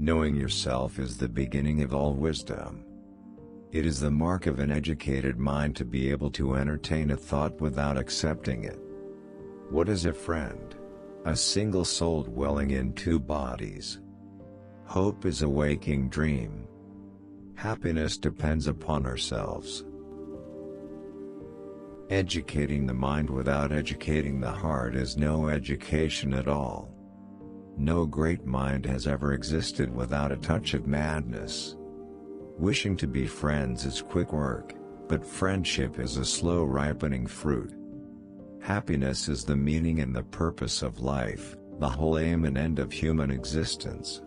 Knowing yourself is the beginning of all wisdom. It is the mark of an educated mind to be able to entertain a thought without accepting it. What is a friend? A single soul dwelling in two bodies. Hope is a waking dream. Happiness depends upon ourselves. Educating the mind without educating the heart is no education at all. No great mind has ever existed without a touch of madness. Wishing to be friends is quick work, but friendship is a slow ripening fruit. Happiness is the meaning and the purpose of life, the whole aim and end of human existence.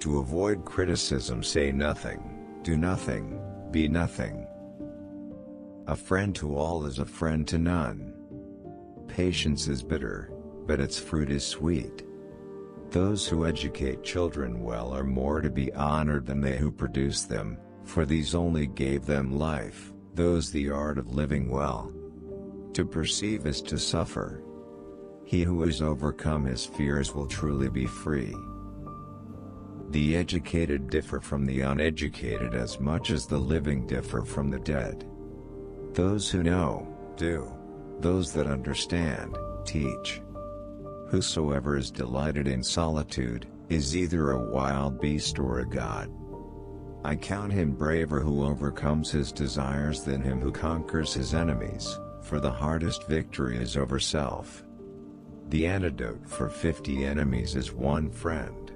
To avoid criticism, say nothing, do nothing, be nothing. A friend to all is a friend to none. Patience is bitter, but its fruit is sweet. Those who educate children well are more to be honored than they who produce them, for these only gave them life, those the art of living well. To perceive is to suffer. He who has overcome his fears will truly be free. The educated differ from the uneducated as much as the living differ from the dead. Those who know, do. Those that understand, teach. Whosoever is delighted in solitude, is either a wild beast or a god. I count him braver who overcomes his desires than him who conquers his enemies, for the hardest victory is over self. The antidote for 50 enemies is one friend.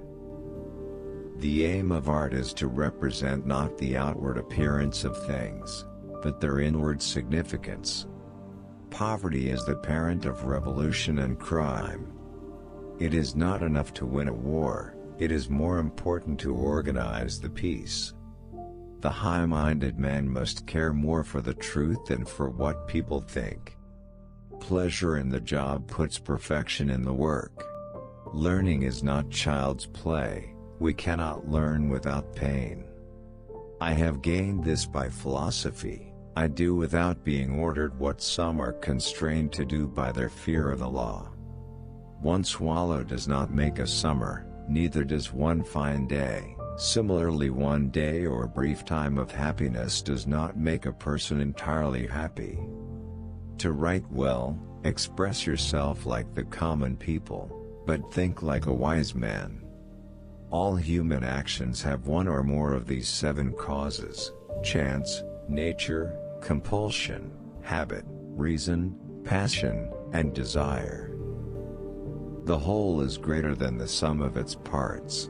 The aim of art is to represent not the outward appearance of things, but their inward significance. Poverty is the parent of revolution and crime. It is not enough to win a war, it is more important to organize the peace. The high-minded man must care more for the truth than for what people think. Pleasure in the job puts perfection in the work. Learning is not child's play, we cannot learn without pain. I have gained this by philosophy, I do without being ordered what some are constrained to do by their fear of the law. One swallow does not make a summer, neither does one fine day. Similarly, one day or brief time of happiness does not make a person entirely happy. To write well, express yourself like the common people, but think like a wise man. All human actions have one or more of these 7 causes: chance, nature, compulsion, habit, reason, passion, and desire. The whole is greater than the sum of its parts.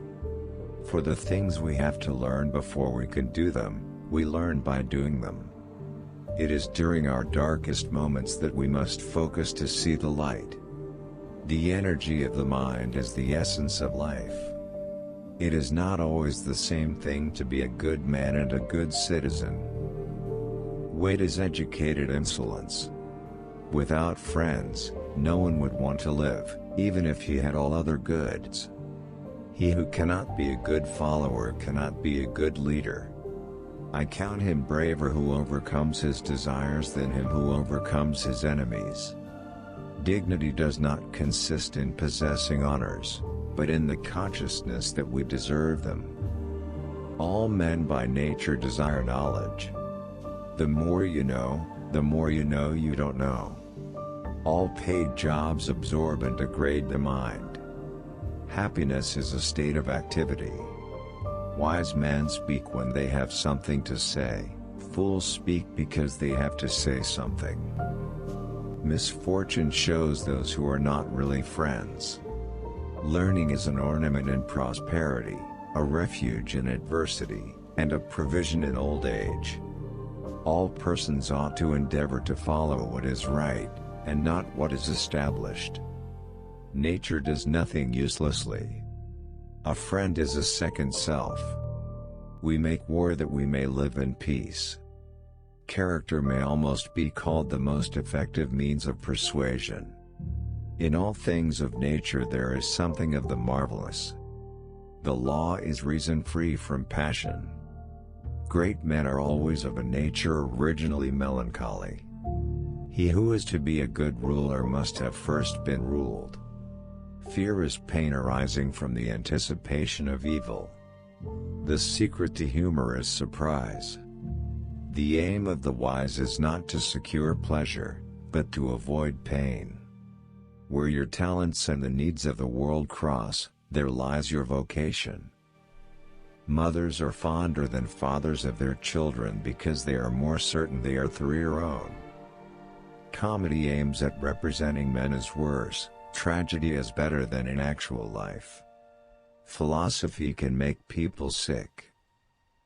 For the things we have to learn before we can do them, we learn by doing them. It is during our darkest moments that we must focus to see the light. The energy of the mind is the essence of life. It is not always the same thing to be a good man and a good citizen. Weight is educated insolence. Without friends, no one would want to live, even if he had all other goods. He who cannot be a good follower cannot be a good leader. I count him braver who overcomes his desires than him who overcomes his enemies. Dignity does not consist in possessing honors, but in the consciousness that we deserve them. All men by nature desire knowledge. The more you know, the more you know you don't know. All paid jobs absorb and degrade the mind. Happiness is a state of activity. Wise men speak when they have something to say, fools speak because they have to say something. Misfortune shows those who are not really friends. Learning is an ornament in prosperity, a refuge in adversity, and a provision in old age. All persons ought to endeavor to follow what is right, and not what is established. Nature does nothing uselessly. A friend is a second self. We make war that we may live in peace. Character may almost be called the most effective means of persuasion. In all things of nature there is something of the marvelous. The law is reason free from passion. Great men are always of a nature originally melancholy. He who is to be a good ruler must have first been ruled. Fear is pain arising from the anticipation of evil. The secret to humor is surprise. The aim of the wise is not to secure pleasure, but to avoid pain. Where your talents and the needs of the world cross, there lies your vocation. Mothers are fonder than fathers of their children because they are more certain they are their own. Comedy aims at representing men as worse, tragedy as better than in actual life. Philosophy can make people sick.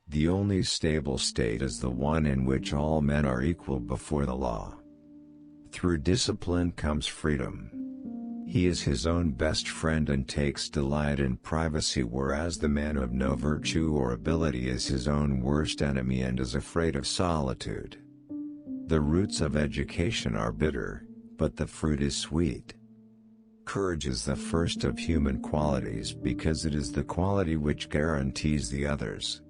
The only stable state is the one in which all men are equal before the law. Through discipline comes freedom. He is his own best friend and takes delight in privacy, whereas the man of no virtue or ability is his own worst enemy and is afraid of solitude. The roots of education are bitter, but the fruit is sweet. Courage is the first of human qualities because it is the quality which guarantees the others.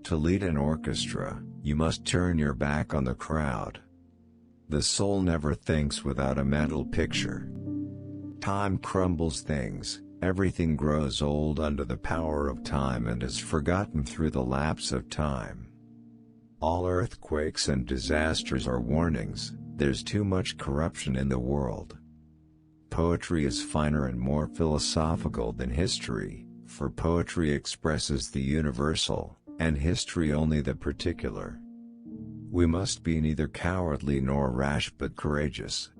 To lead an orchestra, you must turn your back on the crowd. The soul never thinks without a mental picture. Time crumbles things, everything grows old under the power of time and is forgotten through the lapse of time. All earthquakes and disasters are warnings, there's too much corruption in the world. Poetry is finer and more philosophical than history, for poetry expresses the universal, and history only the particular. We must be neither cowardly nor rash but courageous.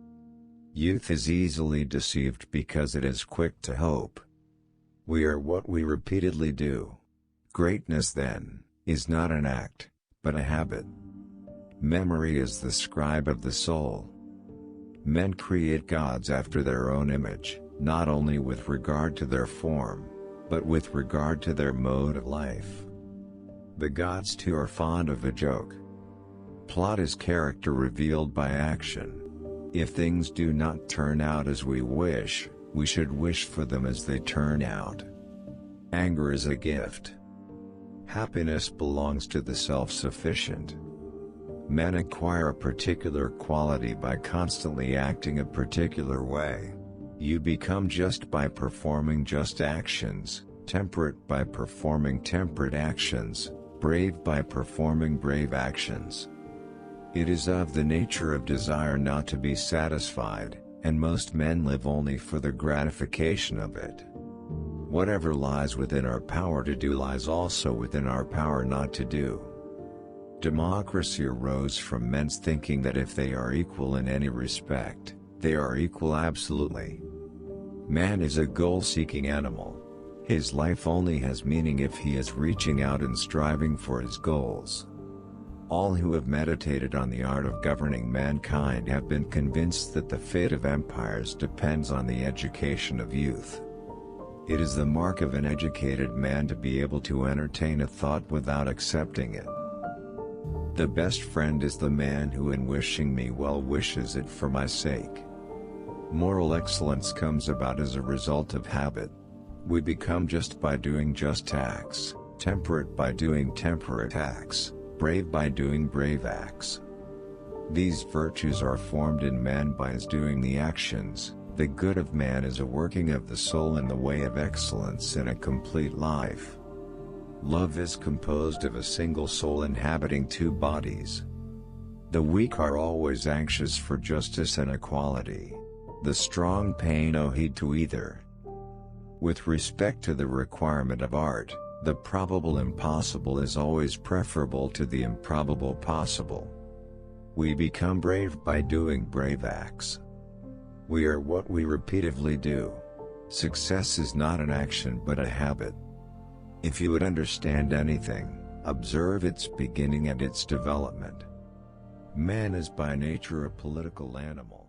Youth is easily deceived because it is quick to hope. We are what we repeatedly do. Greatness, then, is not an act, but a habit. Memory is the scribe of the soul. Men create gods after their own image, not only with regard to their form, but with regard to their mode of life. The gods too are fond of a joke. Plot is character revealed by action. If things do not turn out as we wish, we should wish for them as they turn out. Anger is a gift. Happiness belongs to the self-sufficient. Men acquire a particular quality by constantly acting a particular way. You become just by performing just actions, temperate by performing temperate actions, brave by performing brave actions. It is of the nature of desire not to be satisfied, and most men live only for the gratification of it. Whatever lies within our power to do lies also within our power not to do. Democracy arose from men's thinking that if they are equal in any respect, they are equal absolutely. Man is a goal-seeking animal. His life only has meaning if he is reaching out and striving for his goals. All who have meditated on the art of governing mankind have been convinced that the fate of empires depends on the education of youth. It is the mark of an educated man to be able to entertain a thought without accepting it. The best friend is the man who in wishing me well wishes it for my sake. Moral excellence comes about as a result of habit. We become just by doing just acts, temperate by doing temperate acts, brave by doing brave acts. These virtues are formed in man by his doing the actions. The good of man is a working of the soul in the way of excellence in a complete life. Love is composed of a single soul inhabiting two bodies. The weak are always anxious for justice and equality. The strong pay no heed to either. With respect to the requirement of art, the probable impossible is always preferable to the improbable possible. We become brave by doing brave acts. We are what we repeatedly do. Success is not an action but a habit. If you would understand anything, observe its beginning and its development. Man is by nature a political animal.